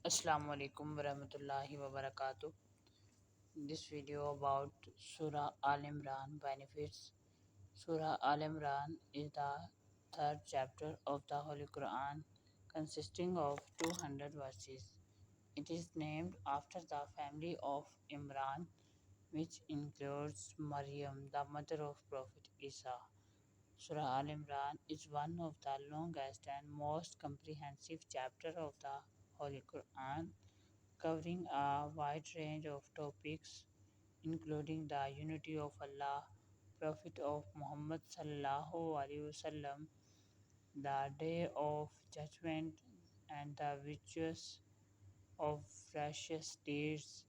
Assalamu alaikum warahmatullahi wabarakatuh. This video about Surah Al Imran benefits. Surah Al Imran is the third chapter of the Holy Quran, consisting of 200 verses. It is named after the family of Imran, which includes Maryam, the mother of Prophet Isa. Surah Al Imran is one of the longest and most comprehensive chapters of the Holy Quran, covering a wide range of topics, including the unity of Allah, Prophet of Muhammad sallallahu alaihi wasallam, the Day of Judgment, and the virtues of righteous deeds.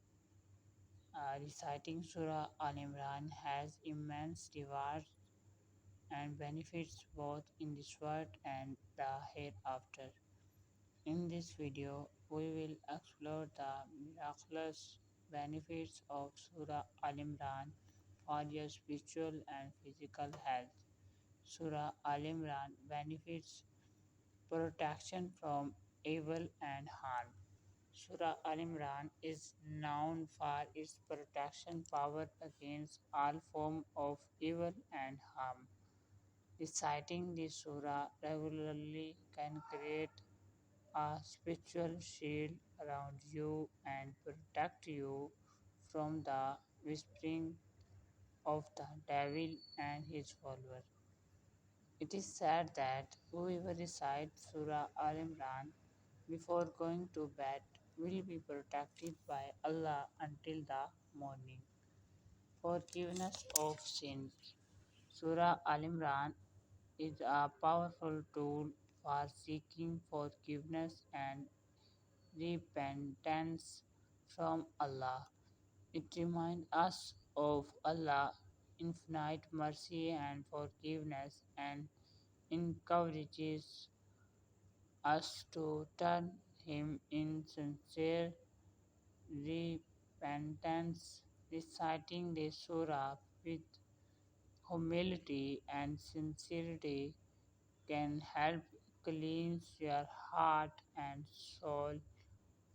Reciting Surah Al Imran has immense rewards and benefits both in this world and the hereafter. In this video, we will explore the miraculous benefits of Surah Al Imran for your spiritual and physical health. Surah Al Imran benefits protection from evil and harm. Surah Al Imran is known for its protection power against all form of evil and harm. Reciting this surah regularly can create a spiritual shield around you and protect you from the whispering of the devil and his followers. It is said that whoever recites Surah Al Imran before going to bed will be protected by Allah until the morning. Forgiveness of sins. Surah Al Imran is a powerful tool for seeking forgiveness and repentance from Allah. It reminds us of Allah's infinite mercy and forgiveness and encourages us to turn Him in sincere repentance. Reciting the surah with humility and sincerity can help cleanse your heart and soul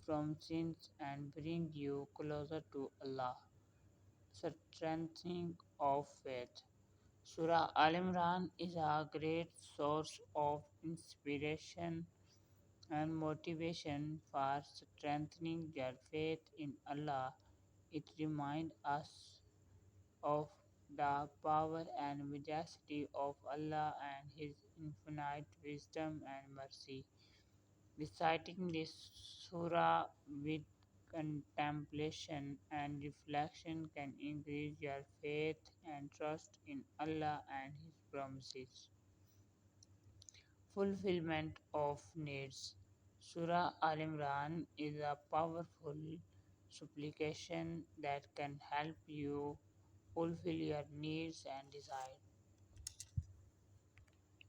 from sins and bring you closer to Allah. Strengthening of faith. Surah Al Imran is a great source of inspiration and motivation for strengthening your faith in Allah. It reminds us of the power and majesty of Allah and His infinite wisdom and mercy. Reciting this surah with contemplation and reflection can increase your faith and trust in Allah and His promises. Fulfillment of needs. Surah Al Imran is a powerful supplication that can help you fulfill your needs and desires.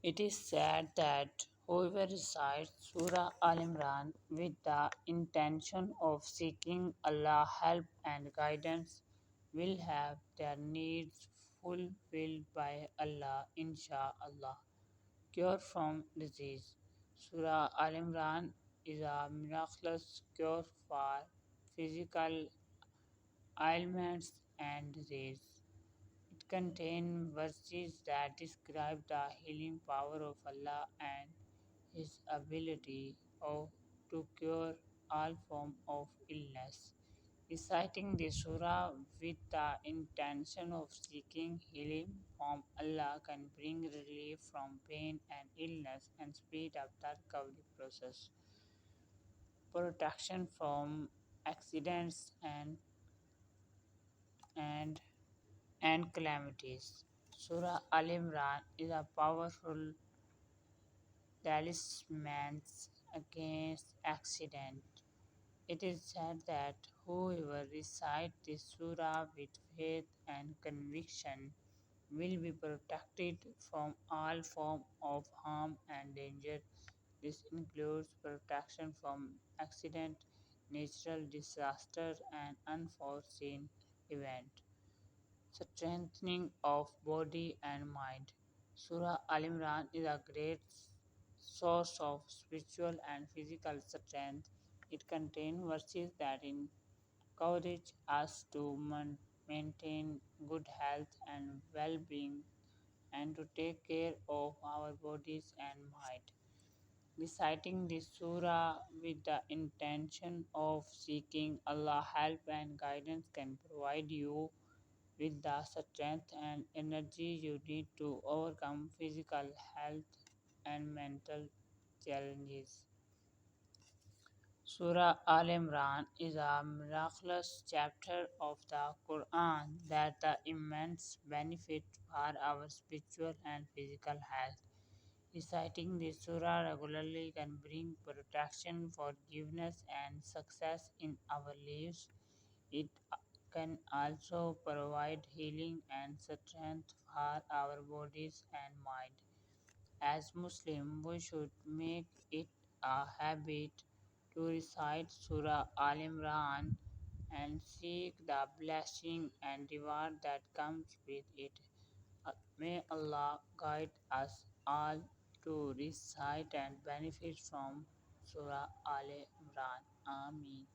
It is said that whoever recites Surah Al Imran with the intention of seeking Allah's help and guidance will have their needs fulfilled by Allah, inshaAllah. Cure from disease. Surah Al Imran is a miraculous cure for physical ailments and disease. It contains verses that describe the healing power of Allah and His ability to cure all form of illness. Reciting the surah with the intention of seeking healing from Allah can bring relief from pain and illness and speed up the recovery process. Protection from accidents and and calamities. Surah Al Imran is a powerful talisman against accident. It is said that whoever recites this surah with faith and conviction will be protected from all form of harm and danger. This includes protection from accident, natural disaster, and unforeseen event. Strengthening of body and mind. Surah Al Imran is a great source of spiritual and physical strength. It contains verses that encourage us to maintain good health and well being and to take care of our bodies and mind. Reciting this surah with the intention of seeking Allah help and guidance can provide you with the strength and energy you need to overcome physical health and mental challenges. Surah Al Imran is a miraculous chapter of the Quran that the immense benefit for our spiritual and physical health. Reciting this surah regularly can bring protection, forgiveness, and success in our lives. It can also provide healing and strength for our bodies and mind. As Muslims, we should make it a habit to recite Surah Al Imran and seek the blessing and reward that comes with it. May Allah guide us all to recite and benefit from Surah Al Imran. Ameen.